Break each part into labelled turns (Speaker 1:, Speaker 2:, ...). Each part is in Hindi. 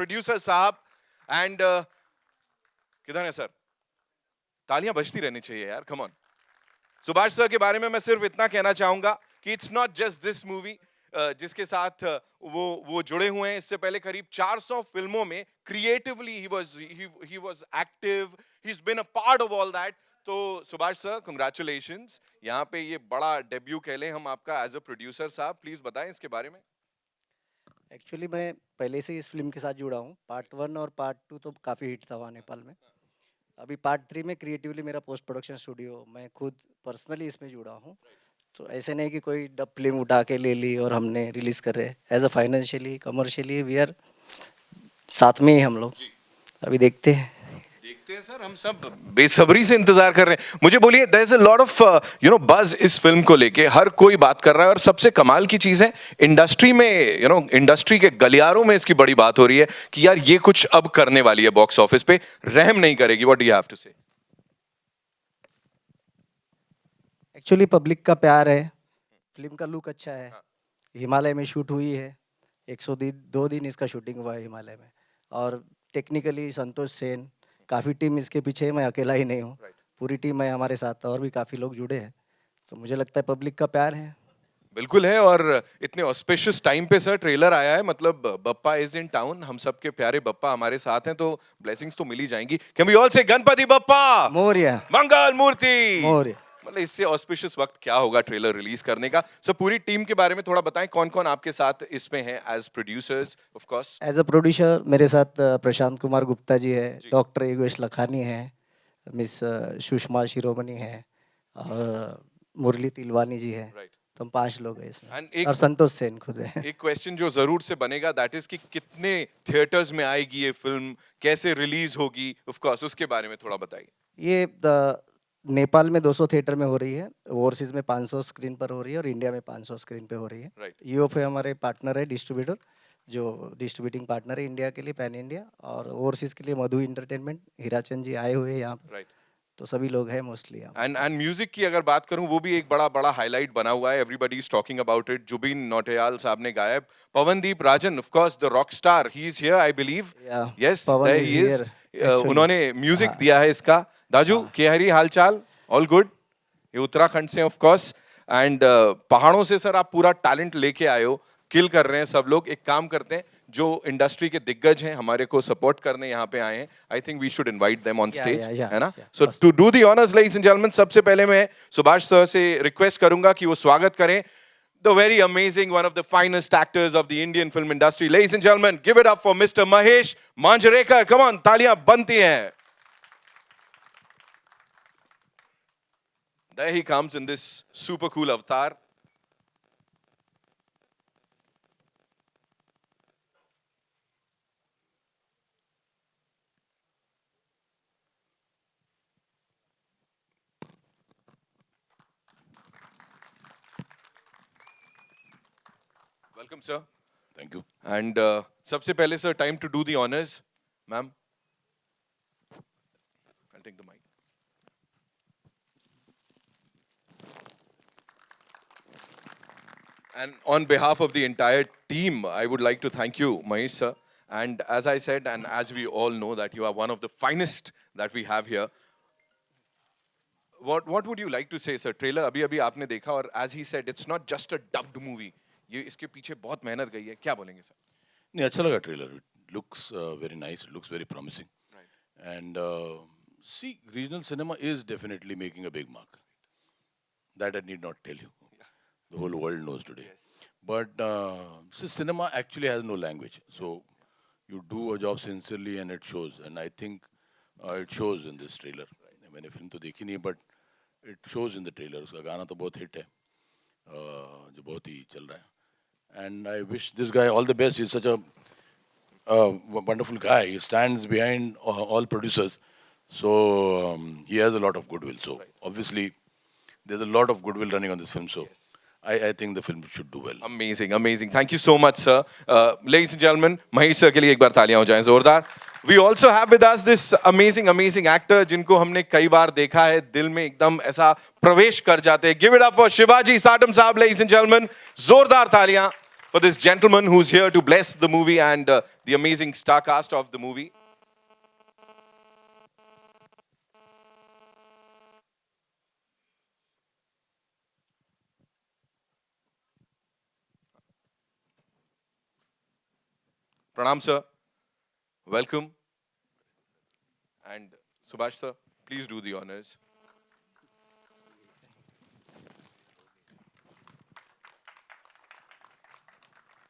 Speaker 1: प्रोड्यूसर साहब एंड किधर है सर? तालियां बजती रहनी चाहिए यार, कम ऑन। सुभाष सर के बारे में मैं सिर्फ इतना कहना चाहूंगा कि it's not just this movie जिसके साथ वो जुड़े हुए हैं। इससे पहले करीब 400 फिल्मों में क्रिएटिवली ही was active, he is been a part of all that. तो सुभाष सर कंग्रेचुलेशंस, यहाँ पे ये बड़ा डेब्यू कह लें हम आपका एज अ प्रोड्यूसर साहब, प्लीज बताएं इसके बारे में।
Speaker 2: एक्चुअली मैं पहले से इस फिल्म के साथ जुड़ा हूँ। पार्ट 1 और पार्ट 2 तो काफ़ी हिट था वहाँ नेपाल में। अभी पार्ट 3 में क्रिएटिवली मेरा पोस्ट प्रोडक्शन स्टूडियो, मैं खुद पर्सनली इसमें जुड़ा हूँ। तो ऐसे नहीं कि कोई डब फिल्म उठा के ले ली और हमने रिलीज़ कर रहे। As a financially commercially we are साथ में ही हम लोग। अभी देखते हैं
Speaker 1: सर, हम सब बेसब्री से इंतजार कर रहे हैं। मुझे बोलिए, there is a lot of buzz इस फिल्म को लेके, हर कोई बात कर रहा है और सबसे कमाल की चीज है इंडस्ट्री में, इंडस्ट्री के गलियारों में इसकी बड़ी बात हो रही है कि यार ये कुछ अब करने वाली है, बॉक्स ऑफिस पे रहम नहीं करेगी। What do you have to say?
Speaker 2: Actually public का प्यार है, फिल्म का लुक अच्छा है। हिमालय में शूट हुई है, 102 दिन इसका शूटिंग हुआ है हिमालय में। और टेक्निकली संतोष सेन, काफ़ी टीम इसके पीछे है, मैं अकेला ही नहीं हूँ। पूरी टीम है हमारे साथ और भी काफ़ी लोग जुड़े हैं। तो मुझे लगता है पब्लिक का प्यार है।
Speaker 1: बिल्कुल है। और इतने ऑस्पिशियस टाइम पे सर ट्रेलर आया है, मतलब बप्पा इज इन टाउन, हम सबके प्यारे बप्पा हमारे साथ हैं, तो ब्लेसिंग्स तो मिल ही जाएंगी। कैन वी ऑल से गणपति बप्पा
Speaker 2: मोरया,
Speaker 1: मंगल मूर्ति
Speaker 2: मोरया।
Speaker 1: मतलब इससे ऑस्पिशियस वक्त क्या होगा ट्रेलर रिलीज करने का। सो पूरी टीम के बारे में थोड़ा बताएं, कौन कौन आपके साथ इसमें है as producers? Of course
Speaker 2: as a producer मेरे साथ प्रशांत कुमार गुप्ता जी है, डॉक्टर योगेश लखानी है, मिस सुषमा शिरोमणि है और मुरली तिलवानी जी है। तो हम 5 लोग हैं इसमें और संतोष सेन खुद है।
Speaker 1: एक क्वेश्चन जो जरूर से बनेगा, दैट इज कि कितने थिएटर्स में आएगी ये फिल्म, कैसे रिलीज होगी, ऑफ कोर्स उसके बारे में थोड़ा बताइए।
Speaker 2: ये नेपाल में 200 थिएटर में हो रही है, ओवरसीज में 500 स्क्रीन पर हो रही है और इंडिया में 500 स्क्रीन पे हो रही है। यूएफए हमारे पार्टनर है, डिस्ट्रीब्यूटर, जो डिस्ट्रीब्यूटिंग पार्टनर है इंडिया के लिए, पैन इंडिया। और ओवरसीज के लिए मधु इंटरटेनमेंट, हीराचंद जी आए हुए हैं यहाँ पर। तो सभी लोग हैं मोस्टली।
Speaker 1: एंड म्यूजिक की अगर बात करूं, वो भी एक बड़ा बड़ा हाईलाइट बना हुआ है, everybody is talking about it. Jubin Nautiyal साहब ने गाया, Pawandeep Rajan of course the rock star, he is here I believe. Yes, there he is. उन्होंने म्यूजिक दिया है इसका। दाजू के हरी हालचाल? All good? ये उत्तराखंड से ऑफ कोर्स, एंड पहाड़ों से सर आप पूरा टैलेंट लेके आए हो, किल कर रहे हैं सब लोग। एक काम करते हैं, जो इंडस्ट्री के दिग्गज हैं हमारे को सपोर्ट करने यहाँ पे आए हैं, I think we should invite them on stage, है ना? So to do the honours ladies and gentleman, सबसे पहले मैं सुभाष सर से रिक्वेस्ट करूंगा कि वो स्वागत करें the very amazing, one of the finest actors of the Indian film industry. Ladies and gentlemen, give it up for Mr. Mahesh Manjrekar. Come on, तालियां बनती हैं. There he comes in this super cool avatar. Welcome, sir.
Speaker 3: Thank you.
Speaker 1: And सबसे पहले sir, time to do the honors, ma'am. I'll take the mic. And on behalf of the entire team, I would like to thank you, Mahesh sir. And as I said, and as we all know, that you are one of the finest that we have here. What would you like to say, sir? Trailer अभी अभी आपने देखा, और as he said, it's not just a dubbed movie. ये इसके पीछे बहुत मेहनत गई है, क्या बोलेंगे सर?
Speaker 3: नहीं, अच्छा लगा trailer. It looks very nice. It looks very promising.
Speaker 1: Right.
Speaker 3: And see, regional cinema is definitely making a big mark. That I need not tell you. The whole world knows today.
Speaker 1: Yes.
Speaker 3: But see, cinema actually has no language. So you do a job sincerely and it shows. And I think it shows in this trailer. मैंने फिल्म तो देखी नहीं, but it shows in the trailer. उसका गाना तो बहुत हिट है, जो बहुत ही चल रहा है. And I wish this guy all the best. He's such a wonderful guy. He stands behind all producers. So he has a lot of goodwill. So obviously there's a lot of goodwill running on this film. So I think the film should do well.
Speaker 1: Amazing, amazing. Thank you so much, sir. Ladies and gentlemen, Mahesh sir के लिए एक बार तालियां हो जाएं जोरदार. We also have with us this amazing, amazing actor जिनको हमने कई बार देखा है, दिल में एकदम ऐसा प्रवेश कर जाते हैं. Give it up for Shivaji Sadam साहब, ladies and gentlemen. जोरदार तालियां. for this gentleman who's here to bless the movie and the amazing star cast of the movie. Pranam sir, welcome. And Subhash sir, please do the honors.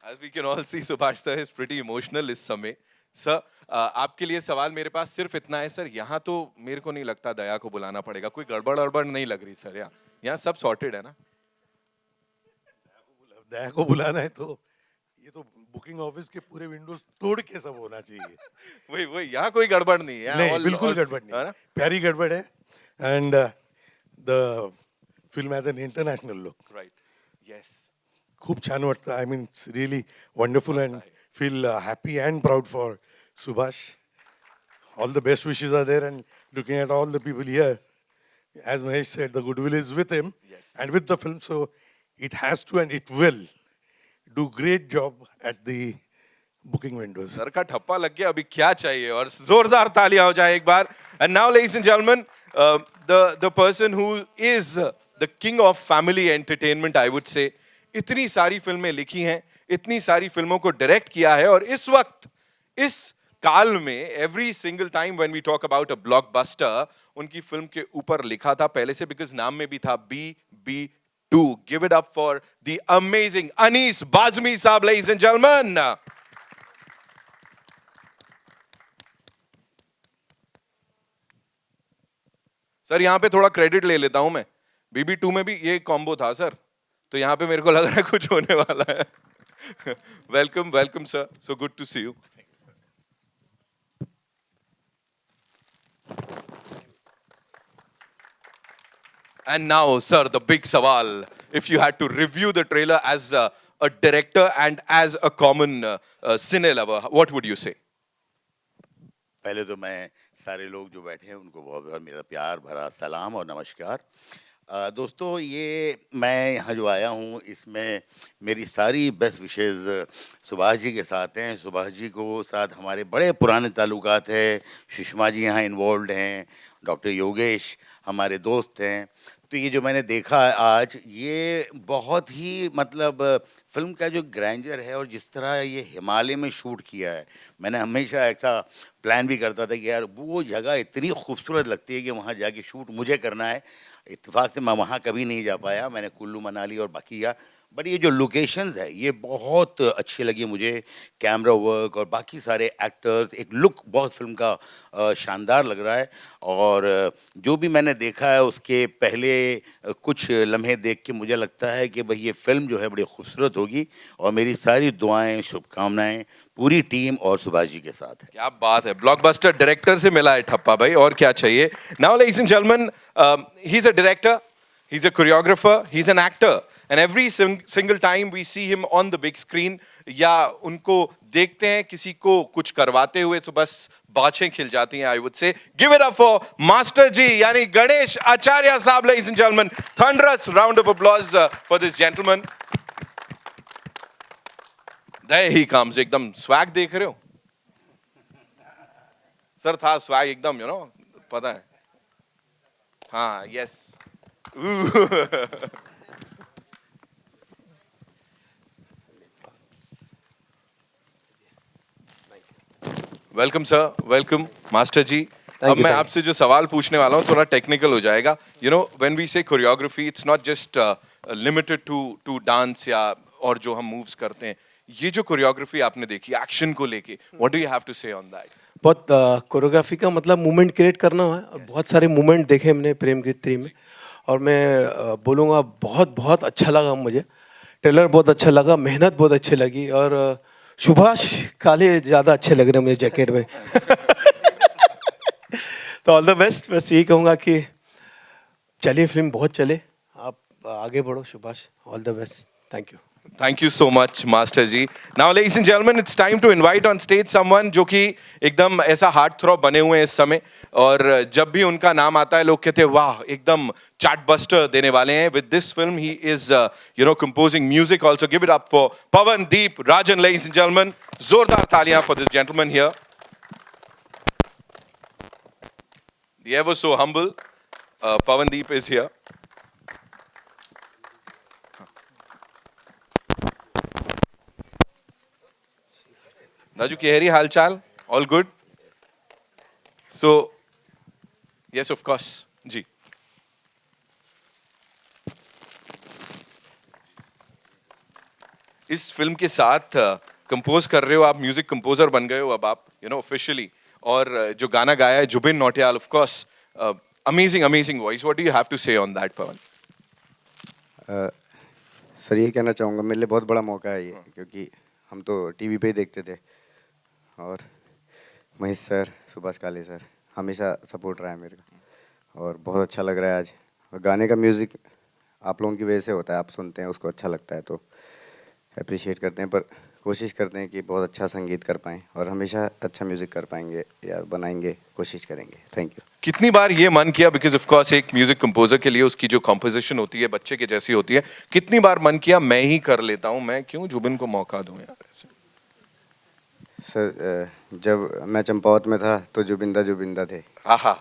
Speaker 1: As we can all see, Subhash sir is pretty emotional इस समय. सर आपके लिए सवाल मेरे पास सिर्फ इतना है सर, यहाँ तो मेरे को नहीं लगता दया को बुलाना पड़ेगा, कोई गड़बड़ अड़बड़ नहीं लग रही सर, यहाँ सब सॉर्टेड है ना?
Speaker 4: दया को बुलाना है तो ये तो बुकिंग ऑफिस के पूरे विंडोज तोड़ के सब होना चाहिए.
Speaker 1: वही यहाँ कोई गड़बड़ नहीं है.
Speaker 4: नहीं, बिल्कुल गड़बड़ नहीं, प्यारी गड़बड़ है. And the film has an international look.
Speaker 1: Right. Yes.
Speaker 4: खूप छान वाटतं. I mean it's really wonderful and feel happy and proud for Subhash. All the best wishes are there and looking at all the people here, as Mahesh said, the goodwill is with him and with the film, so it has to and it will do great job at the booking windows.
Speaker 1: Sir का ठप्पा लग गया, अभी क्या चाहिए? और जोरदार तालियां हो जाए एक बार. And now, ladies and gentlemen, the person who is the king of family entertainment, I would say. इतनी सारी फिल्में लिखी हैं, इतनी सारी फिल्मों को डायरेक्ट किया है, और इस वक्त इस काल में every single time when we talk about a blockbuster, उनकी फिल्म के ऊपर लिखा था पहले से, बिकॉज नाम में भी था BB2. Give it up for the amazing Anees Bazmee sahab, ladies and gentleman. Sir यहाँ पे थोड़ा क्रेडिट ले लेता हूं मैं. BB2 में भी ये कॉम्बो था सर, तो यहाँ पे मेरे को लग रहा है कुछ होने वाला है. Welcome welcome sir, so good to see you. And now, sir, the big sawal. If you had to review the trailer as a director and as a common cine lover, what would you say?
Speaker 5: पहले तो मैं सारे लोग जो बैठे हैं उनको बहुत बहुत मेरा प्यार भरा सलाम और नमस्कार. दोस्तों, ये मैं यहाँ जो आया हूँ इसमें मेरी सारी बेस्ट विशेज़ सुभाष जी के साथ हैं. सुभाष जी को साथ हमारे बड़े पुराने ताल्लुकात हैं. सुषमा जी यहाँ इन्वॉल्व हैं, डॉक्टर योगेश हमारे दोस्त हैं. तो ये जो मैंने देखा आज, ये बहुत ही मतलब फिल्म का जो ग्रैंडर है और जिस तरह ये हिमालय में शूट किया है, मैंने हमेशा ऐसा प्लान भी करता था कि यार वो जगह इतनी खूबसूरत लगती है कि वहाँ जाके शूट मुझे करना है. इत्तेफाक से मैं वहाँ कभी नहीं जा पाया, मैंने कुल्लू मनाली और बाकी किया. बट ये जो लोकेशंस है ये बहुत अच्छी लगी मुझे. कैमरा वर्क और बाकी सारे एक्टर्स, एक लुक बहुत फिल्म का शानदार लग रहा है. और जो भी मैंने देखा है उसके पहले कुछ लम्हे देख के मुझे लगता है कि भाई ये फिल्म जो है बड़ी खूबसूरत होगी. और मेरी सारी दुआएं, शुभकामनाएं पूरी टीम और सुभाष जी के साथ है.
Speaker 1: क्या बात है, ब्लॉकबस्टर डायरेक्टर से मिला है ठप्पा भाई, और क्या चाहिए. Now ladies and gentleman, he is a director, he is a choreographer, he is an actor. And every single time we see him on the big screen, या उनको देखते हैं किसी को कुछ करवाते हुए, तो बस बाछें खिल जाती हैं. I would say, give it up for Master जी, यानी गणेश आचार्य साहब, ladies and gentlemen. Thunderous round of applause for this gentleman. There he comes. एकदम swag देख रहे हो सर? था swag एकदम, you know, पता है. हाँ, yes. Welcome sir, welcome master ji. अब मैं आपसे जो सवाल पूछने वाला हूँ थोड़ा टेक्निकल हो जाएगा. You know, when we say choreography, it's not just limited to dance या और जो हम मूव्स करते हैं. ये जो कोरियोग्राफी आपने देखी एक्शन को लेके, what do you have to say on that?
Speaker 6: बहुत कोरियोग्राफी का मतलब मूवमेंट क्रिएट करना है. और बहुत सारे मूवमेंट देखे हमने प्रेम गीत 3 में, और मैं बोलूँगा बहुत बहुत अच्छा लगा मुझे. ट्रेलर बहुत अच्छा लगा, मेहनत बहुत अच्छी लगी, और सुभाष काले ज़्यादा अच्छे लग रहे हैं मुझे जैकेट में. तो ऑल द बेस्ट. बस यही कहूँगा कि चलिए, फिल्म बहुत चले, आप आगे बढ़ो Subhash. All the best. Thank you.
Speaker 1: Thank you so much, Master Ji. Now, ladies and gentlemen, it's time to invite on stage someone जो कि एकदम ऐसा हार्ट थ्रॉब बने हुए हैं इस समय, और जब भी उनका नाम आता है लोग कहते हैं वाह एकदम चार्ट बस्टर देने वाले हैं. With this film, he is composing music also. Give it up for Pawandeep Rajan, ladies and gentlemen. जोरदार तालियां for this gentleman here. The ever so humble Pawandeep is here. Raju Kehri, halchal? All good? So, yes, of course. जी. इस फिल्म के साथ कंपोज कर रहे हो आप, म्यूजिक कंपोजर बन गए हो अब आप, ऑफिशियली. और जो गाना गाया है Jubin Nautiyal, of course, amazing amazing voice. What do you have to say on that, Pawan?
Speaker 7: Sir ये कहना चाहूँगा, मेरे लिए बहुत बड़ा मौका है ये, क्योंकि हम तो टीवी पे ही देखते थे और महेश सर, सुभाष काले सर हमेशा सपोर्ट रहा है मेरे का, और बहुत अच्छा लग रहा है आज. और गाने का म्यूज़िक आप लोगों की वजह से होता है, आप सुनते हैं उसको अच्छा लगता है तो अप्रिशिएट करते हैं, पर कोशिश करते हैं कि बहुत अच्छा संगीत कर पाएँ और हमेशा अच्छा म्यूज़िक कर पाएंगे या बनाएंगे, कोशिश करेंगे. Thank you.
Speaker 1: कितनी बार ये मन किया, बिकॉज ऑफ कोर्स एक म्यूजिक कंपोजर के लिए उसकी जो कंपोजिशन होती है बच्चे के जैसी होती है, कितनी बार मन किया मैं ही कर लेता हूँ, मैं क्यों जुबिन को मौका दूं यार ऐसे?
Speaker 7: सर जब मैं चंपावत में था तो जुबिंदा थे,
Speaker 1: आहा,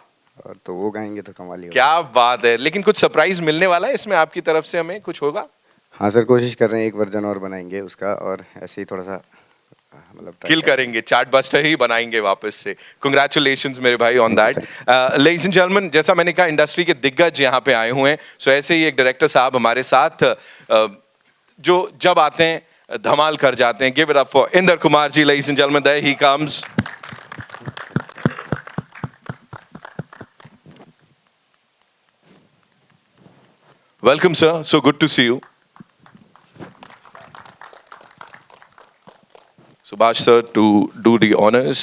Speaker 7: और तो वो गाएंगे तो कमाल ही होगा.
Speaker 1: क्या बात है. लेकिन कुछ सरप्राइज मिलने वाला है इसमें आपकी तरफ से, हमें कुछ होगा?
Speaker 7: हाँ सर, कोशिश कर रहे हैं, एक वर्जन और बनाएंगे उसका, और ऐसे ही थोड़ा सा मतलब
Speaker 1: किल करेंगे, चार्ट बस्टर ही बनाएंगे वापस से. कांग्रेचुलेशंस मेरे भाई on that. Ladies and gentleman, जैसा मैंने कहा इंडस्ट्री के दिग्गज यहाँ पे आए हुए हैं, सो ऐसे ही एक डायरेक्टर साहब हमारे साथ जो जब आते हैं धमाल कर जाते हैं. Give it up for Inder Kumar ji, ladies and gentleman, there he comes. Welcome sir, so good to see you. Subhash sir to do the honors.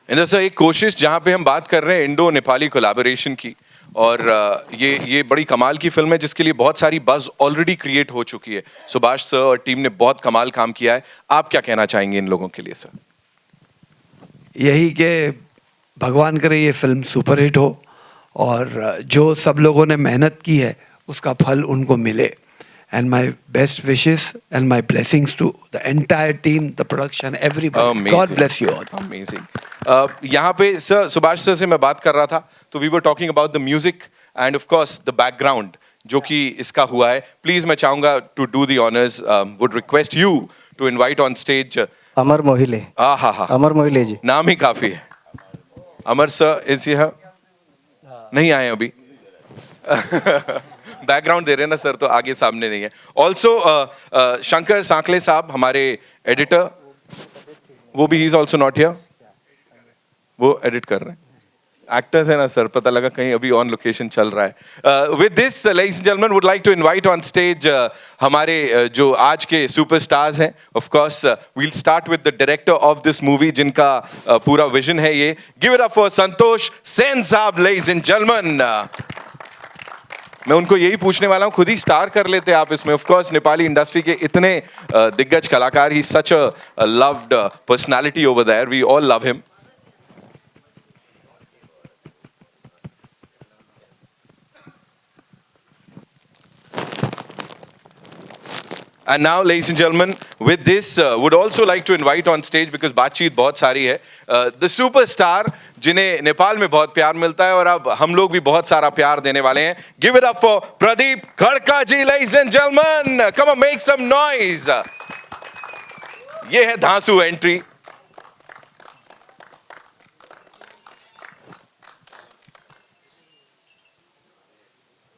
Speaker 1: Inder sir, एक कोशिश जहां पे हम बात कर रहे हैं इंडो नेपाली कोलैबोरेशन की, और ये बड़ी कमाल की फिल्म है जिसके लिए बहुत सारी बज़ ऑलरेडी क्रिएट हो चुकी है. सुभाष सर और टीम ने बहुत कमाल काम किया है. आप क्या कहना चाहेंगे इन लोगों के लिए सर?
Speaker 8: यही के भगवान करे ये फिल्म सुपरहिट हो, और जो सब लोगों ने मेहनत की है उसका फल उनको मिले. And my best wishes and my blessings to the entire team, the production, everybody. God bless you all.
Speaker 1: Amazing. यहाँ पे सर, सुभाष सर से मैं बात कर रहा था तो we were talking about the music and of course the background जो कि इसका हुआ है. प्लीज मैं चाहूंगा to do the honours, would request you to invite on stage
Speaker 2: Amar Mohile.
Speaker 1: हाँ,
Speaker 2: अमर मोहिले जी,
Speaker 1: नाम ही काफी है. Amar sir is here? नहीं आए अभी. बैकग्राउंड दे रहे हैं ना सर, तो आगे सामने नहीं है. ऑल्सो शंकर सांकले साहब हमारे एडिटर, वो भी he is also not here, वो एडिट कर रहे हैं. एक्टर्स है ना सर, पता लगा कहीं अभी ऑन लोकेशन चल रहा है. With this ladies and gentleman, would like to invite on stage हमारे जो आज के सुपरस्टार्स हैं. Of course we'll start with the director of this movie जिनका पूरा विजन है ये. Give it up for Santosh Sen sahab, ladies and gentleman. मैं उनको यही पूछने वाला हूँ, खुद ही स्टार कर लेते आप इसमें. ऑफ कोर्स नेपाली इंडस्ट्री के इतने दिग्गज कलाकार, he such a loved personality over there, we all love him. And now, ladies and gentlemen, with this, would also like to invite on stage, because बातचीत बहुत सारी है, the superstar जिन्हें नेपाल में बहुत प्यार मिलता है और अब हम लोग भी बहुत सारा प्यार देने वाले हैं. Give it up for Pradeep खड़का ji, ladies and gentlemen. Come on, make some noise. ये है धांसू एंट्री.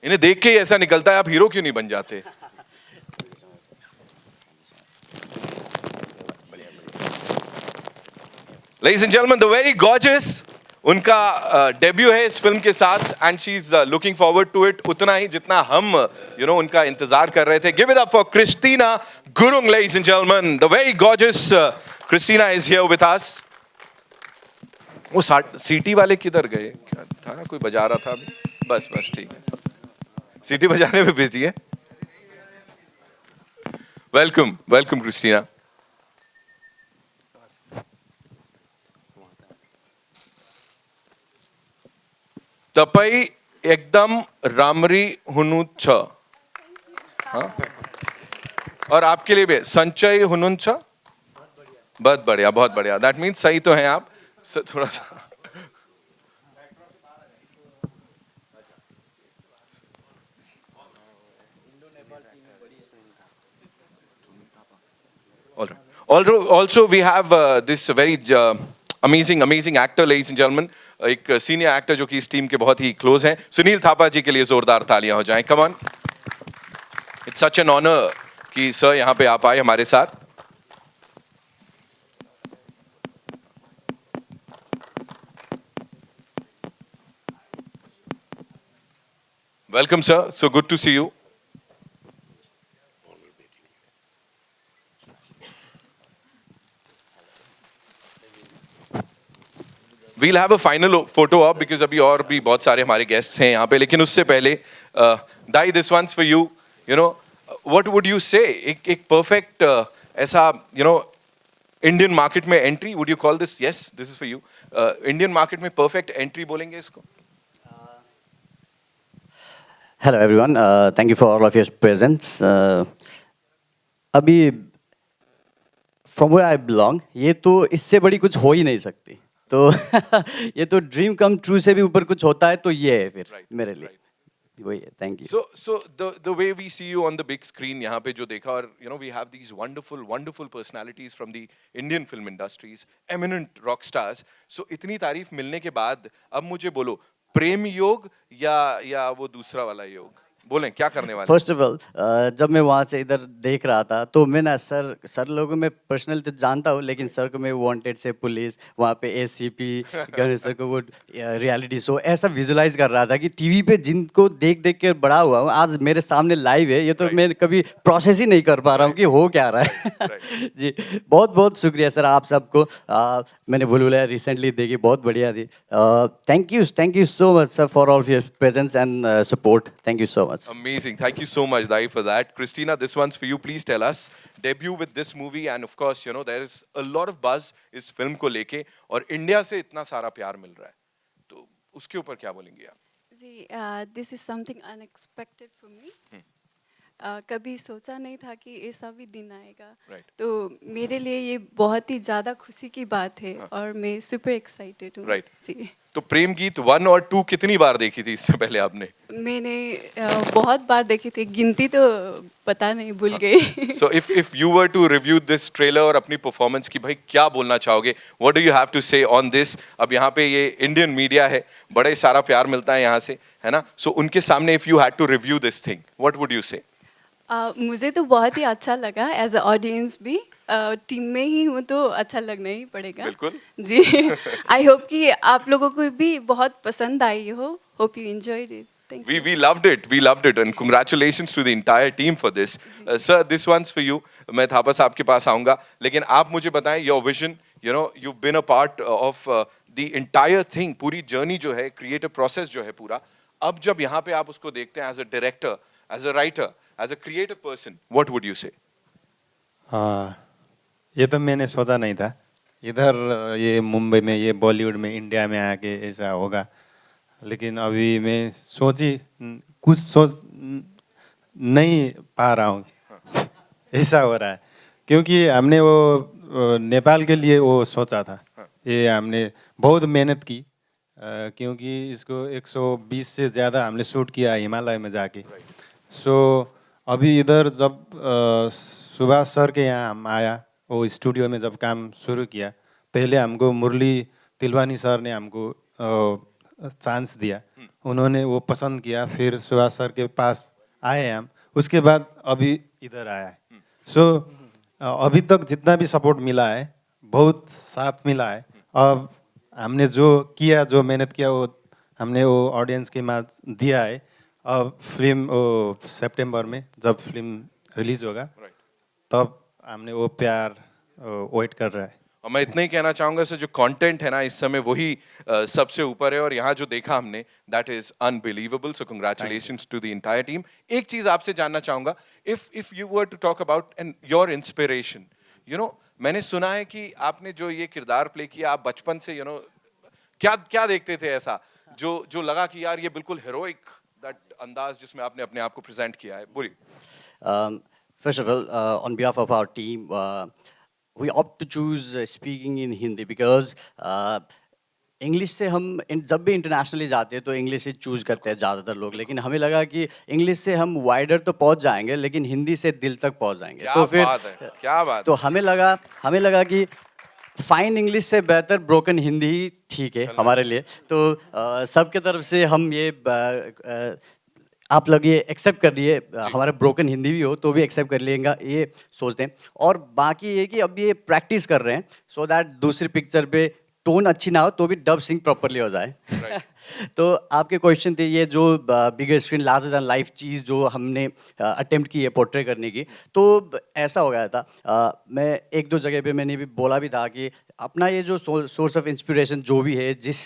Speaker 1: इन्हें देख के ही ऐसा निकलता है आप हीरो क्यों नहीं बन जाते. Ladies and gentlemen, the very gorgeous, उनका डेब्यू है इस फिल्म के साथ, and she's looking forward to it उतना ही जितना हम उनका इंतजार कर रहे थे. Give it up for Christina Gurung, ladies and gentlemen. The very gorgeous Christina is here with us. वो सीटी वाले किधर गए? क्या था ना, कोई बजा रहा था अभी? बस बस ठीक है, सीटी बजाने में बिजी है. Welcome welcome Christina. तपई एकदम रामरी हुनु छ. हाँ? और आपके लिए भी संचय हुनुन छ. बहुत बढ़िया, बहुत बढ़िया. दैट मीन्स सही तो हैं आप. थोड़ा सा all right. Also we have this very amazing actor, ladies and gentlemen. एक सीनियर एक्टर जो कि इस टीम के बहुत ही क्लोज हैं. सुनील थापा जी के लिए जोरदार तालियां हो जाएं. Come on. It's such an honour कि सर यहाँ पे आप आए हमारे साथ. Welcome, sir. So good to see you. We'll have a final photo op because अभी और भी बहुत सारे हमारे guests हैं यहाँ पे. लेकिन उससे पहले, Dai, this one's for you. You know, what would you say? एक perfect ऐसा, you know, Indian market में entry. Would you call this? Yes, this is for you. Indian market में perfect entry बोलेंगे इसको.
Speaker 9: Hello everyone, thank you for all of your presence. अभी from where I belong, ये तो इससे बड़ी कुछ हो ही नहीं सकती. तो ये तो ड्रीम कम ट्रू से भी ऊपर कुछ होता है तो ये है फिर मेरे लिए. वही है. Thank you.
Speaker 1: So the way we see you on the big screen यहाँ पे जो देखा, और you know we have these wonderful personalities from the Indian film industries, eminent rock stars. So इतनी तारीफ मिलने के बाद अब मुझे बोलो, प्रेम योग या वो दूसरा वाला योग? बोलें, क्या करने वाले?
Speaker 9: फर्स्ट ऑफ ऑल, जब मैं वहाँ से इधर देख रहा था तो मैं ना सर लोगों को मैं पर्सनल तो जानता हूँ, लेकिन सर को मैं वांटेड से पुलिस, वहाँ पे एसीपी गणेश सर को वो रियलिटी शो ऐसा विजुलाइज कर रहा था कि टीवी पे जिनको देख देख के बड़ा हुआ हूँ, आज मेरे सामने लाइव है. ये तो मैं कभी प्रोसेस ही नहीं कर पा रहा हूँ कि हो क्या रहा है. जी बहुत बहुत शुक्रिया सर आप सबको. मैंने भूलभुलैया रिसेंटली देखी, बहुत बढ़िया थी. Thank you so much sir for all your presence and support. Thank you so much.
Speaker 1: Amazing. Thank you so much, Dai, for that. Christina, this one's for you. Please tell us, debut with this movie, and of course, you know, there is a lot of buzz इस फिल्म को लेके, और इंडिया से इतना सारा प्यार मिल रहा है, तो उसके ऊपर क्या बोलेंगे आप?
Speaker 10: जी, this is something unexpected for me. कभी सोचा नहीं था कि ऐसा भी दिन आएगा. तो मेरे लिए ये बहुत ही ज़्यादा खुशी की बात है, और मैं सुपर एक्साइटेड हूँ. जी.
Speaker 1: तो प्रेम गीत 1 और 2 कितनी बार देखी थी इससे पहले आपने?
Speaker 10: मैंने बहुत बार देखी थी, गिनती तो पता नहीं, भूल गई.
Speaker 1: So if you were to review this trailer और अपनी परफॉर्मेंस की, भाई क्या बोलना चाहोगे? What do you have to say on this? अब यहाँ पे ये इंडियन मीडिया है, बड़ा ही सारा प्यार मिलता है यहाँ से, है ना? So उनके सामने if you had to review this thing, what would you say?
Speaker 10: मुझे तो बहुत ही अच्छा लगा एज अ ऑडियंस भी. टीम में ही हूँ तो अच्छा लगना ही पड़ेगा.
Speaker 1: बिल्कुल.
Speaker 10: जी. आई होप कि आप लोगों को भी बहुत पसंद आई हो. Hope you enjoyed it. Thank you.
Speaker 1: We loved it, and congratulations to the entire team for this. Sir, this one's for you. मैं थापा साहब के पास आऊँगा, लेकिन आप मुझे बताएं your vision. You know, you've been a part of the entire thing. पूरी journey जो है, creative process जो है पूरा. अब जब यहाँ पे आप उसको देखते हैं as a director, as a writer, as a creative person, what would you say?
Speaker 11: ये तो मैंने सोचा नहीं था, इधर ये मुंबई में, ये बॉलीवुड में, इंडिया में आके ऐसा होगा. लेकिन अभी मैं कुछ सोच नहीं पा रहा हूँ. ऐसा हो रहा है क्योंकि हमने वो नेपाल के लिए वो सोचा था. ये हमने बहुत मेहनत की, क्योंकि इसको 120 से ज़्यादा हमने शूट किया हिमालय में जाके. अभी इधर जब सुभाष सर के यहाँ हम आया, वो स्टूडियो में जब काम शुरू किया, पहले हमको मुरली तिलवानी सर ने हमको चांस दिया. उन्होंने वो पसंद किया, फिर सुभाष सर के पास आए हम, उसके बाद अभी इधर आया है. अभी तक जितना भी सपोर्ट मिला है, बहुत साथ मिला है. अब हमने जो किया, जो मेहनत किया, वो हमने वो ऑडियंस के माज दिया है. अब फिल्म सितंबर में जब फिल्म रिलीज होगा, तब हमने वो प्यार वेट कर रहा है.
Speaker 1: और मैं इतना ही कहना चाहूंगा सर, जो कंटेंट है ना इस समय वही सबसे ऊपर है, और यहाँ जो देखा हमने that is unbelievable. So congratulations to the entire team. एक चीज आपसे जानना चाहूंगा, if you were to talk about and your inspiration, मैंने सुना है कि आपने जो ये किरदार प्ले किया, आप बचपन से क्या क्या देखते थे ऐसा जो लगा कि यार ये बिल्कुल हेरोइक, दैट अंदाज जिसमें आपने अपने आप को प्रेजेंट किया है. बोलिए.
Speaker 9: First of all, on behalf of our team, we opt to choose speaking in Hindi because English से हम जब भी इंटरनेशनली जाते हैं तो इंग्लिश से चूज़ करते हैं ज़्यादातर लोग, लेकिन हमें लगा कि इंग्लिश से हम वाइडर तो पहुंच जाएंगे लेकिन हिंदी से दिल तक पहुंच जाएंगे.
Speaker 1: क्या
Speaker 9: तो फिर
Speaker 1: बात है, क्या बात
Speaker 9: तो हमें लगा कि फाइन इंग्लिश से बेहतर ब्रोकन हिंदी ही ठीक है हमारे लिए. तो सबके तरफ से हम ये आप लोग ये एक्सेप्ट कर लिए, हमारा ब्रोकन हिंदी भी हो तो भी एक्सेप्ट कर लेगा ये सोचते हैं. और बाकी ये कि अब ये प्रैक्टिस कर रहे हैं सो दैट दूसरी पिक्चर पे टोन अच्छी ना हो तो भी डब सिंग प्रॉपरली हो जाए. तो आपके क्वेश्चन थे ये जो बिगर स्क्रीन लार्जर दैन लाइफ चीज़ जो हमने अटेम्प्ट की है पोर्ट्रे करने की, तो ऐसा हो गया था. मैं एक दो जगह पे मैंने भी बोला भी था कि अपना ये जो सोर्स ऑफ इंस्पिरेशन जो भी है, जिस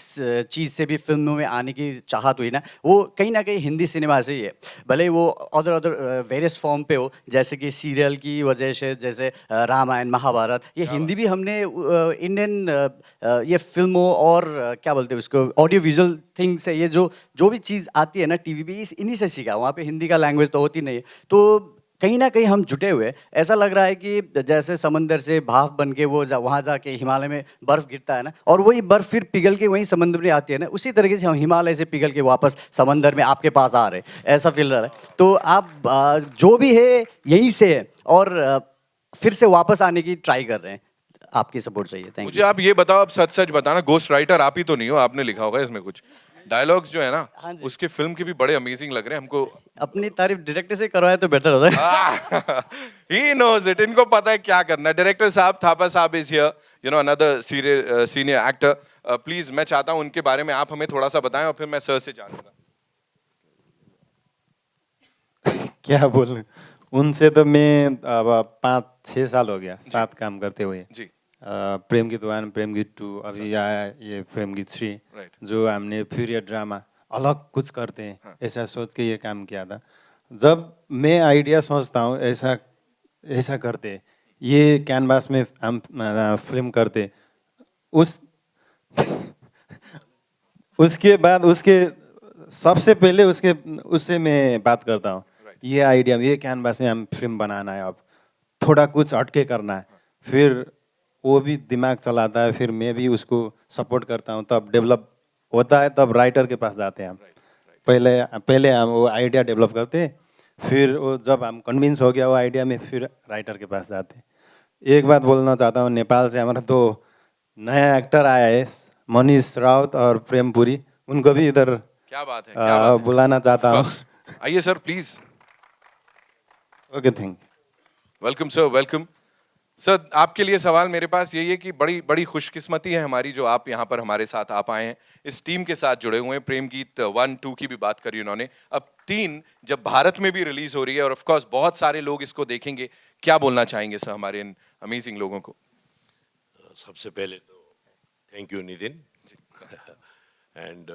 Speaker 9: चीज़ से भी फिल्मों में आने की चाहत हुई ना, वो कहीं ना कहीं हिंदी सिनेमा से ही है. भले वो अदर वेरियस फॉर्म पे हो, जैसे कि सीरियल की वजह से, जैसे रामायण महाभारत, ये हिंदी भी हमने इंडियन ये फिल्मों और क्या बोलते हैं उसको ऑडियो विजुअल थिंग्स है, ये जो भी चीज़ आती है ना टीवी पे, इन्हीं से सीखा. वहाँ पे हिंदी का लैंग्वेज तो होती नहीं है. तो कहीं ना कहीं हम जुटे हुए. ऐसा लग रहा है कि जैसे समंदर से भाप बन के वो वहाँ जाके हिमालय में बर्फ़ गिरता है ना, और वही बर्फ़ फिर पिघल के वहीं समंदर में आती है ना, उसी तरीके से हम हिमालय से पिघल के वापस समंदर में आपके पास आ रहे, ऐसा फील रहा है. तो आप जो भी है यहीं से है और फिर से वापस आने की ट्राई कर रहे हैं. आपकी सपोर्ट चाहिए. Thank you.
Speaker 1: मुझे आप ये बताओ, आप सच सच बताना, गोस्ट राइटर आप ही तो नहीं हो? आपने लिखा होगा इसमें कुछ डायलॉग्स जो है ना,
Speaker 9: हाँ जी.
Speaker 1: उसके फिल्म के भी बड़े अमेजिंग लग रहे हैं हमको.
Speaker 9: अपनी तारीफ डायरेक्टर से करवाए तो बेटर होता है.
Speaker 1: He knows it. इनको पता है क्या करना है. डायरेक्टर साहब, थापा साहब is here, another senior actor. Please मैं चाहता हूँ उनके बारे में आप हमें थोड़ा सा बताएं और फिर मैं सर से जानूंगा.
Speaker 11: क्या बोलूं, उनसे तो मैं अब 5-6 साल हो गया साथ काम करते हुए
Speaker 1: जी.
Speaker 11: प्रेम गीत 1, प्रेम गीत 2, अभी आया ये प्रेम गीत 3, जो हमने पीरियड ड्रामा अलग कुछ करते हैं ऐसा सोच के ये काम किया था. जब मैं आइडिया सोचता हूँ ऐसा करते, ये कैनवास में हम फिल्म करते, उसके बाद सबसे पहले उससे मैं बात करता हूँ. ये आइडिया, ये कैनवास में हम फिल्म बनाना है, अब थोड़ा कुछ हटके करना है. फिर वो भी दिमाग चलाता है, फिर मैं भी उसको सपोर्ट करता हूँ. तब डेवलप होता है, तब राइटर के पास जाते हैं हम. पहले हम वो आइडिया डेवलप करते, फिर वो जब हम कन्विंस हो गया वो आइडिया में, फिर राइटर के पास जाते. एक बात बोलना चाहता हूँ, नेपाल से हमारा तो नया एक्टर आया है, मनीष राउत और प्रेम पुरी, उनको भी इधर
Speaker 1: क्या बात है,
Speaker 11: बुलाना चाहता हूँ.
Speaker 1: आइए sir please.
Speaker 11: Okay, thank you.
Speaker 1: Welcome sir, welcome. Sir आपके लिए सवाल मेरे पास यही है कि बड़ी बड़ी खुशकिस्मती है हमारी जो आप यहाँ पर हमारे साथ आप आए हैं, इस टीम के साथ जुड़े हुए हैं. प्रेम गीत 1, 2 की भी बात करी उन्होंने, अब 3 जब भारत में भी रिलीज हो रही है और ऑफ कोर्स बहुत सारे लोग इसको देखेंगे, क्या बोलना चाहेंगे सर हमारे इन अमेजिंग लोगों को?
Speaker 3: सबसे पहले तो thank you Nitin, and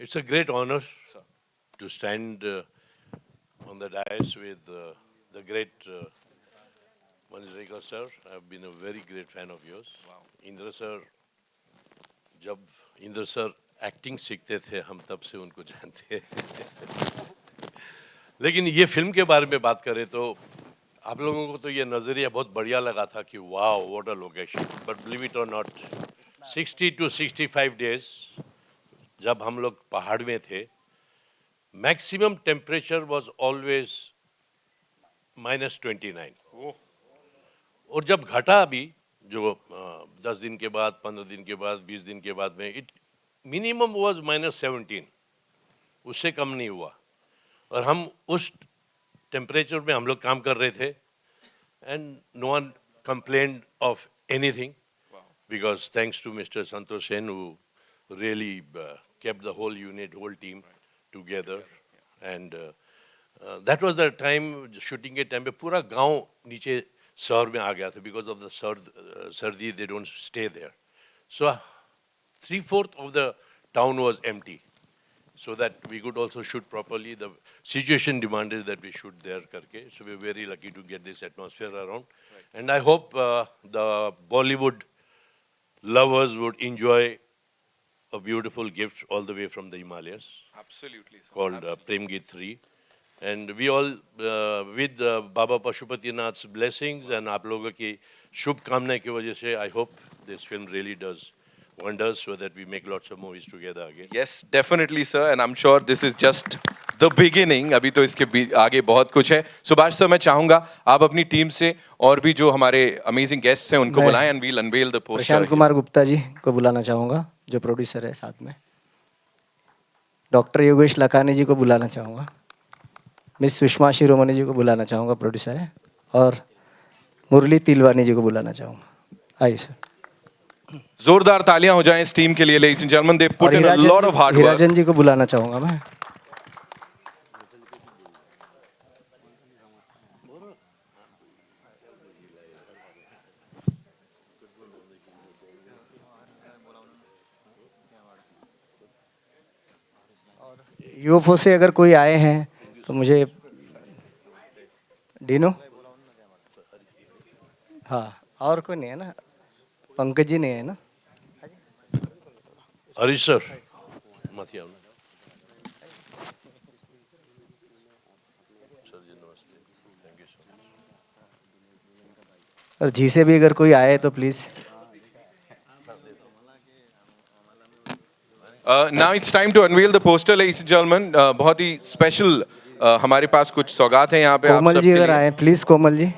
Speaker 3: it's a great honour to stand on the dais with the great Manish Rekha sir. I've been a very great fan of yours. Wow. Indra sir, जब इंद्र सर एक्टिंग सीखते थे हम तब से उनको जानते हैं. लेकिन ये फिल्म के बारे में बात करें तो आप लोगों को तो ये नज़रिया बहुत बढ़िया लगा था कि वाह what a location. But believe it और नॉट, 60 to 65 days जब हम लोग पहाड़ में थे, मैक्सिमम टेम्परेचर वाज ऑलवेज -29. और जब घटा अभी जो 10 दिन के बाद, 15 दिन के बाद, 20 दिन के बाद में, इट मिनिमम वाज -17, उससे कम नहीं हुआ. और हम उस टेम्परेचर में हम लोग काम कर रहे थे, and no one complained of anything, because thanks to mister Santosh Sen who really kept the whole unit, whole team together. And that was the time, shooting के टाइम पे पूरा गांव नीचे
Speaker 12: शहर में आ गया था because of the sardi they don't stay there so 3/4 of the town was empty so that we could also shoot properly. The situation demanded that we shoot there karke, so we're very lucky to get this atmosphere around. And I hope the Bollywood lovers would enjoy a beautiful gift all the way from the Himalayas.
Speaker 1: Absolutely, sir.
Speaker 12: Called Prem Geet 3. And we all, with Baba Pashupati Nath's blessings and आप लोगों की शुभकामनाएं की वजह से, I hope this film really does wonders so that we make lots of movies together again.
Speaker 1: Yes, definitely, sir. And I'm sure this is just the beginning. अभी तो इसके आगे बहुत कुछ है. सुभाष सर, मैं चाहूंगा आप अपनी टीम से और भी जो हमारे अमेजिंग गेस्ट्स हैं उनको बुलाएं and we'll unveil the poster.
Speaker 2: Prashant Kumar Gupta ji को बुलाना चाहूँगा, जो प्रोड्यूसर है साथ में. डॉक्टर योगेश लखानी जी को बुलाना चाहूँगा. मिस सुषमा शिरोमणि जी को बुलाना चाहूँगा, प्रोड्यूसर है. और मुरली तिलवानी जी को बुलाना चाहूँगा. आइए सर.
Speaker 1: जोरदार तालियां हो जाएं इस टीम के लिए. Ladies and gentlemen, they've put in a lot of hard work.
Speaker 2: हिराजन जी को बुलाना चाहूँगा मैं. यूएफओ से अगर कोई आए हैं तो मुझे डीनो. हाँ, और कोई नहीं है ना. पंकज जी नहीं है ना.
Speaker 12: हरीश सर मत ही आओ ना. सर जी नमस्ते. Thank you so much.
Speaker 2: और जी से भी अगर कोई आए तो please.
Speaker 1: Now it's time to unveil the poster, ladies and gentlemen. बहुत ही स्पेशल हमारे पास कुछ सौगात हैं यहाँ पे आप
Speaker 2: कोमल
Speaker 1: सब
Speaker 2: जी
Speaker 1: के
Speaker 2: अगर
Speaker 1: लिए.
Speaker 2: आए please. Komal ji.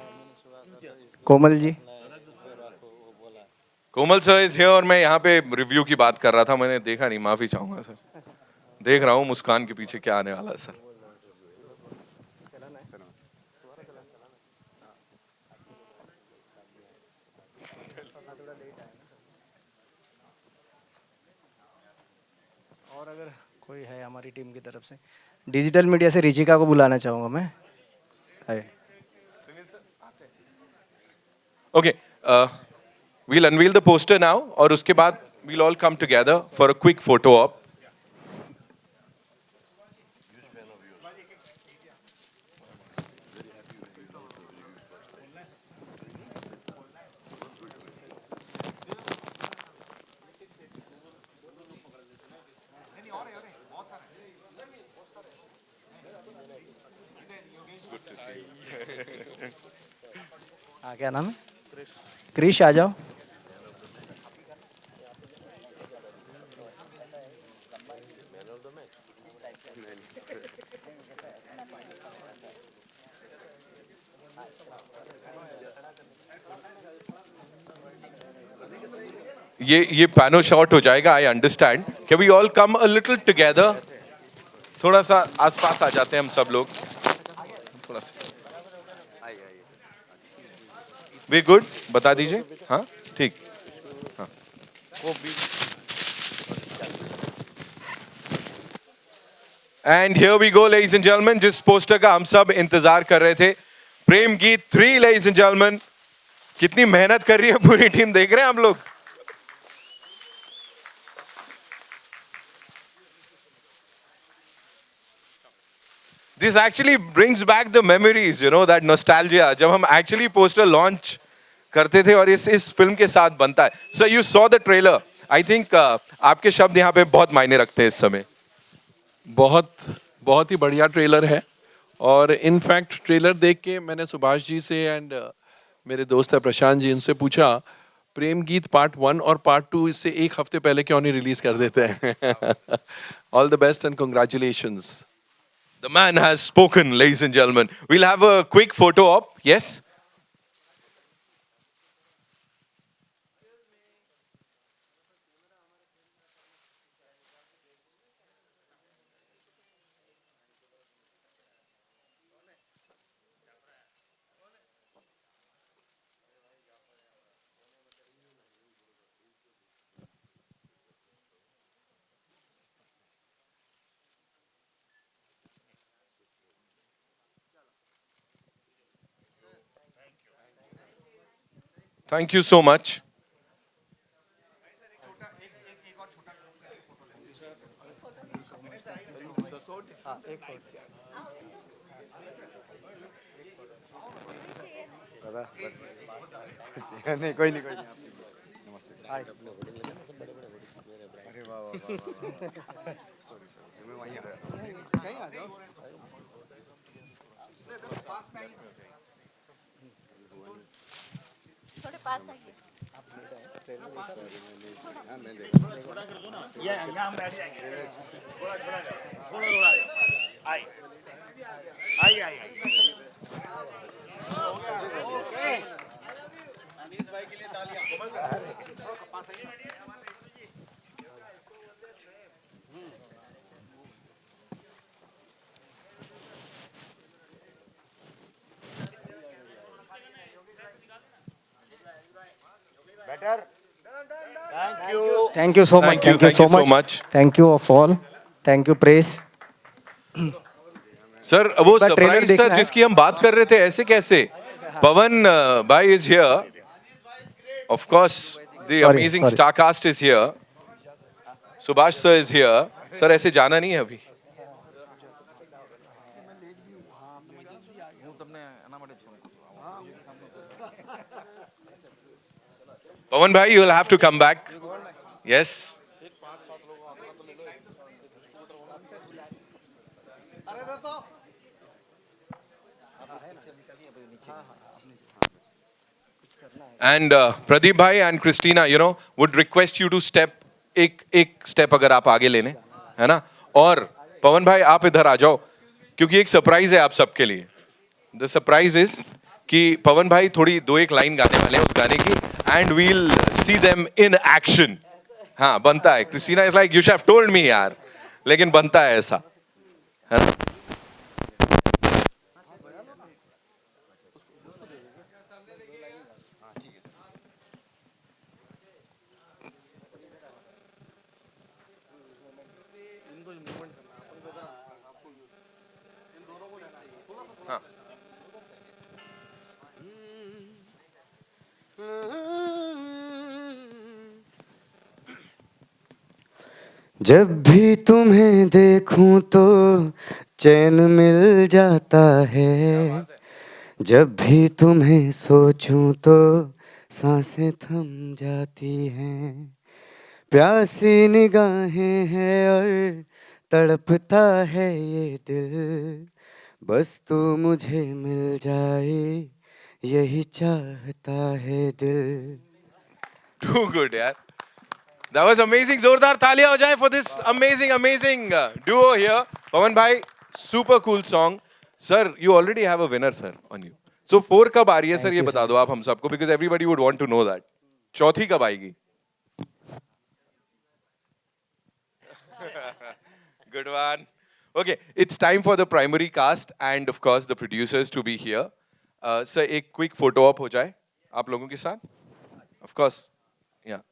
Speaker 2: Komal ji.
Speaker 1: Komal sir is here और मैं यहाँ पे रिव्यू की बात कर रहा था, मैंने देखा नहीं, माफी चाहूंगा सर. देख रहा हूँ मुस्कान के पीछे क्या आने वाला है सर.
Speaker 2: और अगर कोई है हमारी टीम की तरफ से, डिजिटल मीडिया से रिचिका को बुलाना चाहूँगा मैं. आइए.
Speaker 1: Okay, we'll unveil the poster now और उसके बाद we'll all come together for a quick photo op.
Speaker 2: हाँ, क्या नाम है? क्रिश, आ जाओ.
Speaker 1: ये पैनो शॉट हो जाएगा, I understand. Can we all come a little together? थोड़ा सा आसपास आ जाते हैं हम सब लोग. थोड़ा सा वी गुड, बता दीजिए. हाँ ठीक. हाँ. And here we go ladies and gentleman, जिस पोस्टर का हम सब इंतजार कर रहे थे, प्रेम गीत 3 लेडीज एंड जेंटलमैन. कितनी मेहनत कर रही है पूरी टीम, देख रहे हैं हम लोग. This actually brings back the memories, you know, that nostalgia. जब हम actually poster launch करते थे और इस फिल्म के साथ बनता है. So you saw the trailer. I think आपके शब्द यहाँ पे बहुत मायने रखते हैं इस समय.
Speaker 13: बहुत ही बढ़िया ट्रेलर है. और इनफैक्ट ट्रेलर देख के मैंने सुभाष जी से एंड मेरे दोस्त है प्रशांत जी, इनसे पूछा प्रेम गीत पार्ट 1 और पार्ट 2 इससे एक हफ्ते पहले क्यों नहीं रिलीज कर देते हैं. All the best and congratulations.
Speaker 1: The man has spoken, ladies and gentlemen. We'll have a quick photo op. Yes? Thank you so much.
Speaker 7: नहीं कोई नहीं नमस्ते अरे वाह वाह वाह सॉरी सॉरी मैं वहीं आ जाओ
Speaker 10: थोड़े पास आइए
Speaker 5: ये यहाँ हम बैठ जाएंगे थोड़ा थोड़ा थोड़ा थोड़ा आई आई आई अनीस भाई के लिए तालियां better thank you
Speaker 2: Thank you so much.
Speaker 1: Thank you so much.
Speaker 2: Thank you of all. Thank you praise.
Speaker 1: Sir वो
Speaker 2: एक बार trailer
Speaker 1: सरप्राइज
Speaker 2: देखना
Speaker 1: सर
Speaker 2: है।
Speaker 1: जिसकी हम बात कर रहे थे ऐसे कैसे Pawan bhai is here of course the amazing
Speaker 2: sorry.
Speaker 1: Star cast is here Subhash sir is here sir ऐसे जाना नहीं है अभी Pawan bhai you will have to come back yes And Pradeep bhai and Christina, you know, would request you to step एक step अगर आप आगे लेने, है ना? और पवन भाई आप इधर आ जाओ, क्योंकि एक सरप्राइज है आप सबके लिए. The surprise is कि पवन भाई थोड़ी दो एक लाइन गाने वाले हैं उस गाने की, and we'll see them in action. हाँ बनता है. Christina is like, you should have told me यार, लेकिन बनता है ऐसा, है ना?
Speaker 7: जब भी तुम्हें देखूं तो चैन मिल जाता है जब भी तुम्हें सोचूं तो सांसें थम जाती हैं प्यासी निगाहें हैं और तड़पता है ये दिल बस तू मुझे मिल जाए यही चाहता है दिल
Speaker 1: Too good, यार. That was amazing. जोरदार तालियां हो जाए for this amazing duo here. Pawan bhai, super cool song. Sir, you already have a winner, sir, on you. So 4 कब आ रही है, sir? ये बता दो आप हम सबको, because everybody would want to know that. चौथी कब आएगी? Good one. Okay, it's time for the primary cast and of course the producers to be here. Sir, एक quick photo op हो जाए आप लोगों के साथ. Of course. Yeah.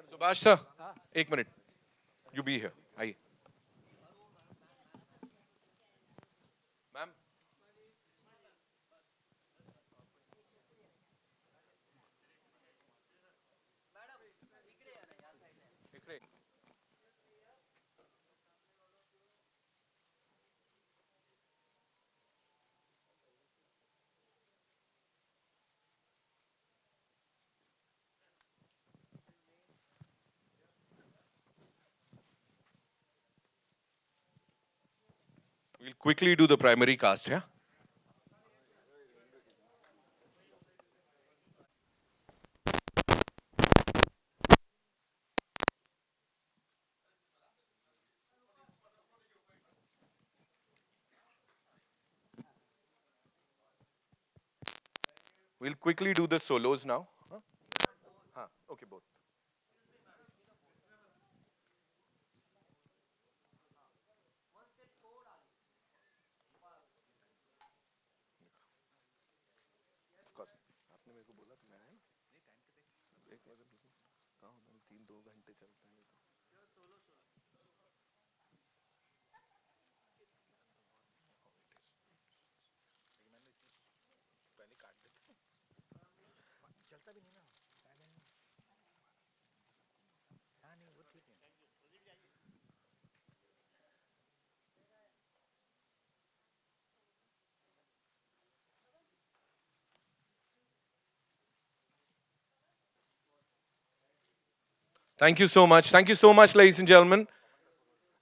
Speaker 1: Subhash sir, एक मिनट. You be here. आइए. Ma'am. We'll quickly do the primary cast, yeah? We'll quickly do the solos now. Huh? Okay, both. Of course. आपने मेरे को बोला तो मैं आया ना। एक बार कहाँ होना 3-2 घंटे चलता है तो। पहले काट देते हैं। चलता भी नहीं ना। हाँ नहीं वो ठीक है। Thank you so much. Thank you so much, ladies and gentlemen.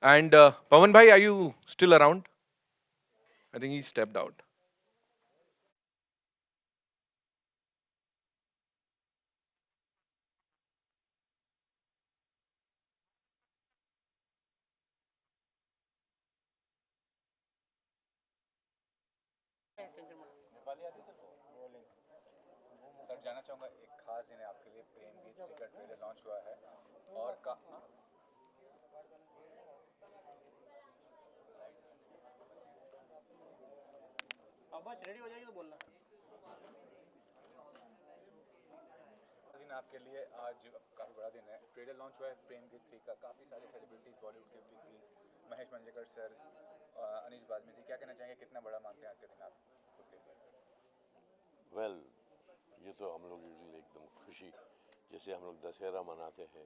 Speaker 1: And Pawan bhai, are you still around? I think he stepped out.
Speaker 14: Sir जानना चाहूँगा एक खास दिन है आपके लिए प्रेम गीत का ट्रेलर लॉन्च हुआ है और रेडी हो जाएगी तो बोलना दिन आपके लिए आज काफ़ी बड़ा दिन है ट्रेलर लॉन्च हुआ है प्रेम गीत 3 का काफ़ी सारे सेलिब्रिटीज़ बॉलीवुड के बिग बीज महेश मंजरेकर सर अनीश बाज़मी क्या कहना चाहेंगे कितना बड़ा मानते हैं आज का दिन आप
Speaker 12: वेल ये तो हम लोग यूजुअली एकदम खुशी जैसे हम लोग दशहरा मनाते हैं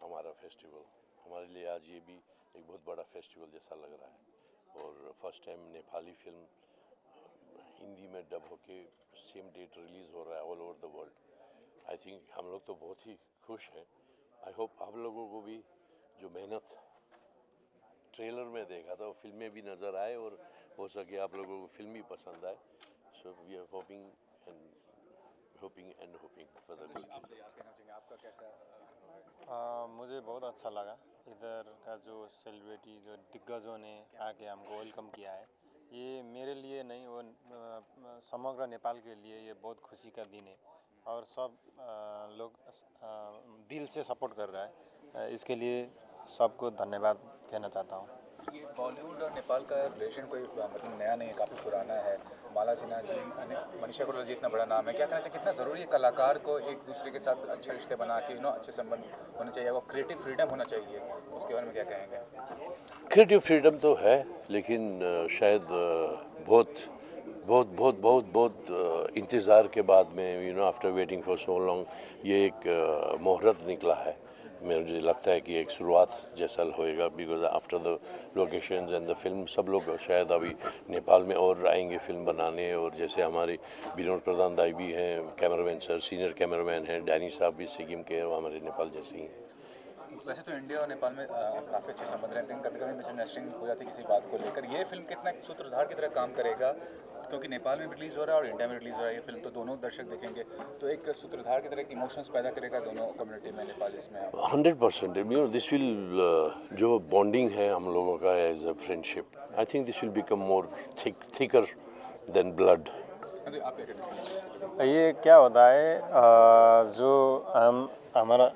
Speaker 12: हमारा फेस्टिवल हमारे लिए आज ये भी एक बहुत बड़ा फेस्टिवल जैसा लग रहा है और first time Nepali film Hindi में डब होके सेम डेट रिलीज़ हो रहा है all over the world I think हम लोग तो बहुत ही खुश हैं आई होप आप लोगों को भी जो मेहनत ट्रेलर में देखा था वो फिल्म में भी नज़र आए और हो सके आप लोगों को फिल्म भी पसंद आए so we are hoping for the good
Speaker 14: आपका कैसा
Speaker 11: मुझे बहुत अच्छा लगा इधर का जो सेलिब्रिटी जो दिग्गजों ने आके हमको वेलकम किया है ये मेरे लिए नहीं वो समग्र नेपाल के लिए ये बहुत खुशी का दिन है और सब लोग दिल से सपोर्ट कर रहा है इसके लिए सबको धन्यवाद कहना चाहता हूँ
Speaker 14: ये बॉलीवुड और नेपाल का रिलेशन कोई मतलब नया नहीं है काफ़ी पुराना है माला सिन्हा जी मनीषा कोइराला जी इतना बड़ा नाम है क्या कहना चाहिए कितना ज़रूरी है कलाकार को एक दूसरे के साथ अच्छे रिश्ते बना के अच्छे संबंध होने चाहिए वो क्रिएटिव फ्रीडम होना चाहिए उसके बारे में क्या कहेंगे
Speaker 12: क्रिएटिव फ्रीडम तो है लेकिन शायद बहुत इंतज़ार के बाद में after waiting for so long ये एक मुहूर्त निकला है मुझे लगता है कि एक शुरुआत जैसा होएगा because after the locations and the film सब लोग शायद अभी नेपाल में और आएंगे फिल्म बनाने और जैसे हमारे विनोद प्रधान दाई भी हैं कैमरामैन सर सीनियर कैमरामैन हैं डैनी साहब भी सिक्किम के और हमारे नेपाल जैसे ही हैं
Speaker 14: वैसे तो इंडिया और नेपाल में काफ़ी अच्छे संबंध रहते हैं कभी कभी मिसअंडरस्टैंडिंग हो जाती है किसी बात को लेकर ये फिल्म कितना सूत्रधार की तरह काम करेगा क्योंकि नेपाल में रिलीज़ हो रहा है और इंडिया में रिलीज़ हो रहा है ये फिल्म तो दोनों दर्शक देखेंगे तो एक सूत्रधार की तरह इमोशंस पैदा करेगा दोनों कम्युनिटी में नेपालीज में
Speaker 12: 100% दिस विल जो बॉन्डिंग है हम लोगों का as a friendship I think this will become more thicker than blood
Speaker 11: ये क्या होता है जो हमारा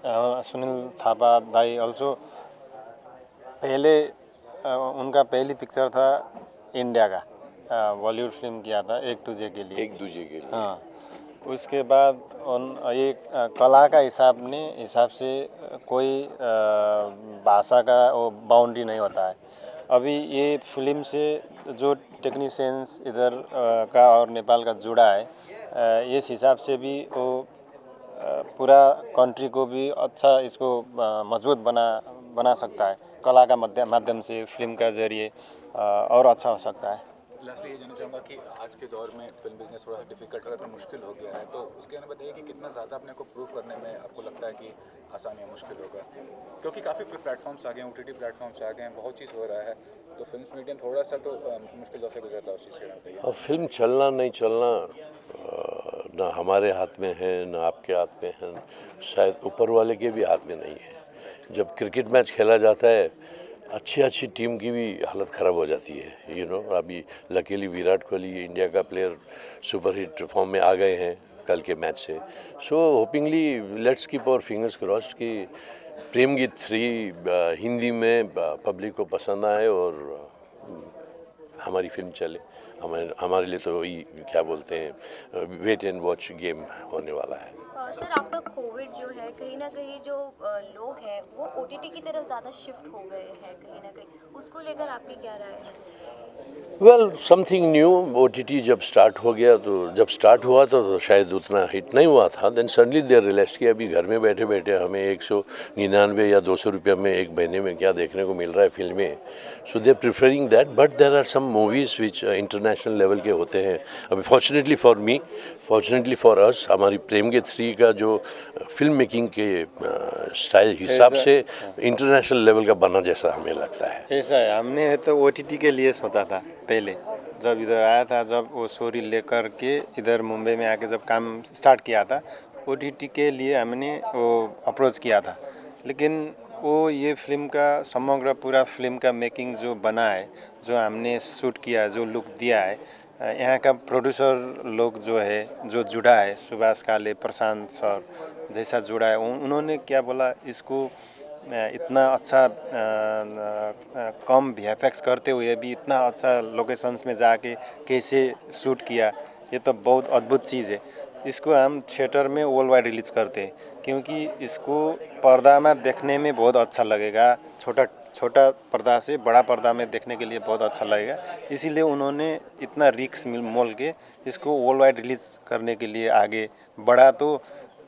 Speaker 11: सुनील थापा दाई ऑल्सो पहले उनका पहली पिक्चर था इंडिया का बॉलीवुड फिल्म किया था एक दूजे के लिए हाँ उसके बाद ये कला का हिसाब से कोई भाषा का वो बाउंड्री नहीं होता है अभी ये फिल्म से जो टेक्नीशियंस इधर का और नेपाल का जुड़ा है इस हिसाब से भी वो पूरा कंट्री को भी अच्छा इसको मजबूत बना सकता है कला का माध्यम से फिल्म का जरिए और अच्छा हो सकता है
Speaker 14: लास्टली ये जानना चाहूँगा कि आज के दौर में फिल्म बिजनेस थोड़ा सा डिफिकल्ट होगा तो मुश्किल हो गया है तो उसके अंदर बताइए कि कितना ज़्यादा अपने को प्रूव करने में आपको लगता है कि आसान या मुश्किल होगा क्योंकि काफ़ी प्लेटफॉर्म्स आ गए हैं OTT प्लेटफॉर्म्स आ गए हैं बहुत चीज़ हो रहा है तो फिल्म मीडियम थोड़ा सा तो मुश्किल से गुजर रहा है उस चीज़ के बताइए
Speaker 12: फिल्म चलना नहीं चलना ना हमारे हाथ में है ना आपके हाथ में है शायद ऊपर वाले के भी हाथ में नहीं है जब क्रिकेट मैच खेला जाता है अच्छी अच्छी टीम की भी हालत ख़राब हो जाती है, यू नो। अभी लकीली विराट कोहली इंडिया का प्लेयर सुपर हिट फॉर्म में आ गए हैं कल के मैच से। So hopingly let's keep our fingers crossed कि प्रेम गीत 3 हिंदी में पब्लिक को पसंद आए और हमारी फिल्म चले। हमारे लिए तो वही क्या बोलते हैं, वेट एंड वॉच गेम होने वाला है।
Speaker 15: सर आफ्टर कोविड जो है कहीं ना कहीं जो लोग हैं वो ओटीटी की तरफ ज़्यादा शिफ्ट हो गए हैं कहीं ना कहीं, उसको लेकर आपकी क्या राय है?
Speaker 12: Well something new. ओटीटी जब स्टार्ट हो गया तो जब स्टार्ट हुआ तो शायद उतना हिट नहीं हुआ था। देन सडनली देर रियलाइज कि अभी घर में बैठे बैठे हमें 199 या 200 रुपये में एक महीने में क्या देखने को मिल रहा है फिल्में। So they preferring that, but there are some movies which international level के होते हैं। अभी fortunately for me, fortunately for us, हमारी प्रेम के 3 का जो फिल्म मेकिंग के स्टाइल हिसाब से इंटरनेशनल लेवल का बना जैसा हमें लगता है।
Speaker 11: ऐसा है, हमने तो ओटीटी के लिए सोचा था पहले, जब इधर आया था, जब वो स्टोरी लेकर के इधर मुंबई में आके जब काम स्टार्ट किया था, ओटीटी के लिए हमने वो अप्रोच किया था। लेकिन वो ये फिल्म का समग्र पूरा फिल्म का मेकिंग जो बना है, जो हमने शूट किया, जो लुक दिया है, यहाँ का प्रोड्यूसर लोग जो है, जो जुड़ा है, सुभाष काले, प्रशांत सर जैसा जुड़ा है, उन्होंने क्या बोला, इसको इतना अच्छा कम वीएफएक्स करते हुए भी इतना अच्छा लोकेशंस में जाके कैसे शूट किया, ये तो बहुत अद्भुत चीज़ है। इसको हम थिएटर में वर्ल्ड वाइड रिलीज़ करते हैं, क्योंकि इसको पर्दा में देखने में बहुत अच्छा लगेगा, छोटा पर्दा से बड़ा पर्दा में देखने के लिए बहुत अच्छा लगेगा। इसीलिए उन्होंने इतना रिस्क मोल के इसको वर्ल्ड वाइड रिलीज़ करने के लिए आगे बढ़ा। तो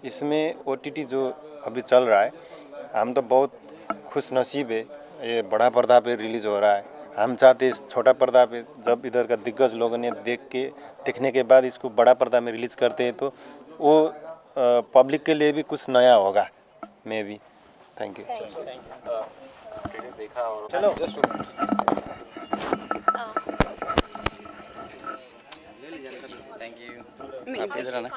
Speaker 11: इसमें ओटीटी जो अभी चल रहा है, हम तो बहुत खुश नसीब है, ये बड़ा पर्दा पे रिलीज़ हो रहा है। हम चाहते इस छोटा पर्दा पे जब इधर का दिग्गज लोगों ने देखने के बाद इसको बड़ा पर्दा में रिलीज़ करते हैं तो वो पब्लिक के लिए भी कुछ नया होगा, मे बी। Thank you.
Speaker 14: चलो
Speaker 9: थैंक यू। आप इधर आना,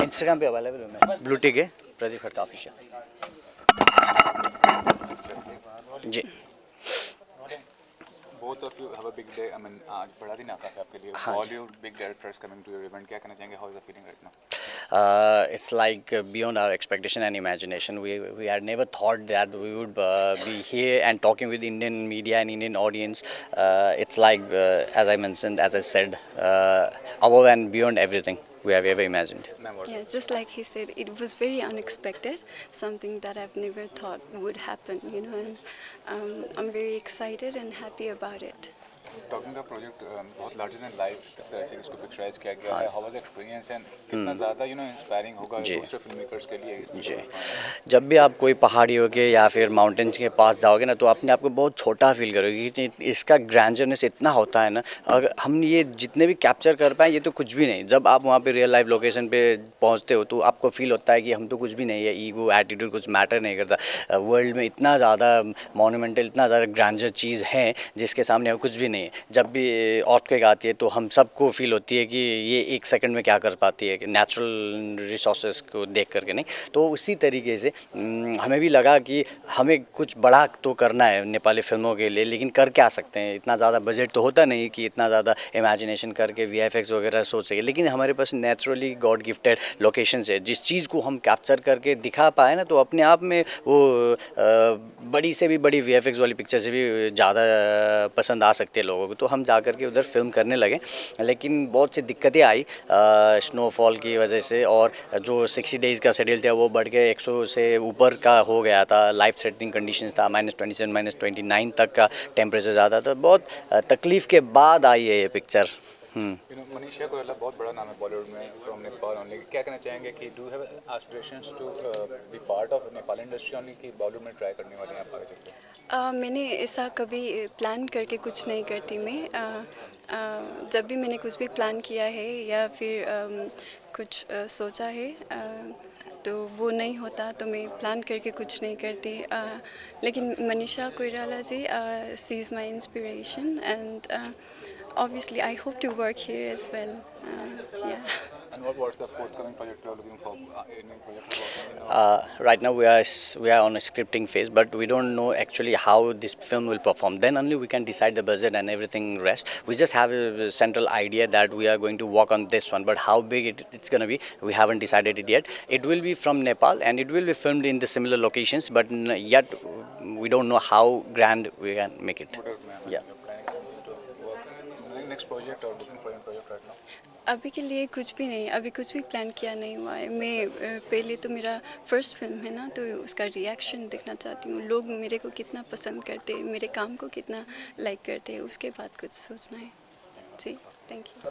Speaker 9: इंस्टाग्राम पे अवेलेबल हूँ मैं, ब्लू टिक है, Pradeep Khatta official ji.
Speaker 14: both of you have a big day. I mean, आज बड़ा दिन आता है आपके लिए. All your big directors coming to your event. क्या कहना चाहेंगे? How is the feeling right now?
Speaker 9: It's like beyond our expectation and imagination. We had never thought that we would be here and talking with Indian media and Indian audience. It's like, as I mentioned, as I said, above and beyond everything we have ever imagined.
Speaker 10: Yeah, just like he said, it was very unexpected, something that I've never thought would happen, you know, and I'm very excited and happy about it.
Speaker 14: Talking का प्रोजेक्ट बहुत लार्जर देन लाइफ तरह से इसको पिक्चराइज किया गया है. हाउ वाज एक्सपीरियंस एंड कितना ज़्यादा इंस्पायरिंग होगा दूसरे फिल्म मेकर्स के लिए
Speaker 9: जी। जब भी आप कोई पहाड़ियों के या फिर माउंटेन्स के पास जाओगे ना, तो अपने आप को बहुत छोटा फील करोगे कि इसका ग्रैंडरनेस इतना होता है ना, अगर हम ये जितने भी कैप्चर कर पाए ये तो कुछ भी नहीं। जब आप वहाँ पे रियल लाइफ लोकेशन पे पहुँचते हो तो आपको फील होता है कि हम तो कुछ भी नहीं है, ईगो एटीट्यूड कुछ मैटर नहीं करता। वर्ल्ड में इतना ज़्यादा मोन्यूमेंटल, इतना ज़्यादा ग्रैंडर चीज़ है जिसके सामने कुछ भी नहीं है। जब भी अर्थक्वेक आती है तो हम सबको फील होती है कि ये 1 सेकंड में क्या कर पाती है, नेचुरल रिसोर्सेज को देख करके नहीं। तो उसी तरीके से हमें भी लगा कि हमें कुछ बड़ा तो करना है नेपाली फिल्मों के लिए, लेकिन कर क्या सकते हैं, इतना ज़्यादा बजट तो होता नहीं कि इतना ज़्यादा इमेजिनेशन करके वीएफएक्स वगैरह सोच सके। लेकिन हमारे पास नेचुरली गॉड गिफ्टेड लोकेशंस है, जिस चीज़ को हम कैप्चर करके दिखा पाए ना, तो अपने आप में वो बड़ी से भी बड़ी वीएफएक्स वाली पिक्चर से भी ज़्यादा पसंद आ सकती है लोगों को। तो हम जा कर के उधर फिल्म करने लगे, लेकिन बहुत सी दिक्कतें आई स्नोफॉल की वजह से, और जो 60 डेज़ का शेड्यूल था वो बढ़ के 100 से ऊपर का हो गया था। लाइफ थ्रेटनिंग कंडीशंस था, -27 -29 तक का टेम्परेचर ज़्यादा था। बहुत तकलीफ़ के बाद आई है ये पिक्चर।
Speaker 14: मनीषा कोइराला बहुत बड़ा नाम है बॉलीवुड में, फ्रॉम नेपाल ओनली. क्या कहना चाहेंगे कि do have aspirations to be part of Nepal industry only, कि बॉलीवुड में ट्राई करने वाले हैं आप आगे चलकर?
Speaker 10: मैंने ऐसा कभी प्लान करके कुछ नहीं करती मैं। जब भी मैंने कुछ भी प्लान किया है या फिर कुछ सोचा है तो वो नहीं होता, तो मैं प्लान करके कुछ नहीं करती। लेकिन Manisha Koirala ji, she is my inspiration and obviously I hope to work here as well. Yeah.
Speaker 14: And what's the forthcoming project you are looking for? Any project you're working on?
Speaker 9: Right now we are on a scripting phase, but we don't know actually how this film will perform. Then only we can decide the budget and everything rest. We just have a central idea that we are going to work on this one, but how big it's going to be, we haven't decided it yet. It will be from Nepal and it will be filmed in the similar locations, but yet we don't know how grand we can make it. Yeah.
Speaker 14: Next project or looking for a project right now?
Speaker 10: अभी के लिए कुछ भी नहीं, अभी कुछ भी प्लान किया नहीं हुआ है। मैं पहले तो मेरा फर्स्ट फिल्म है ना, तो उसका रिएक्शन देखना चाहती हूँ, लोग मेरे को कितना पसंद करते हैं, मेरे काम को कितना लाइक करते हैं, उसके बाद कुछ सोचना है। जी, थैंक यू।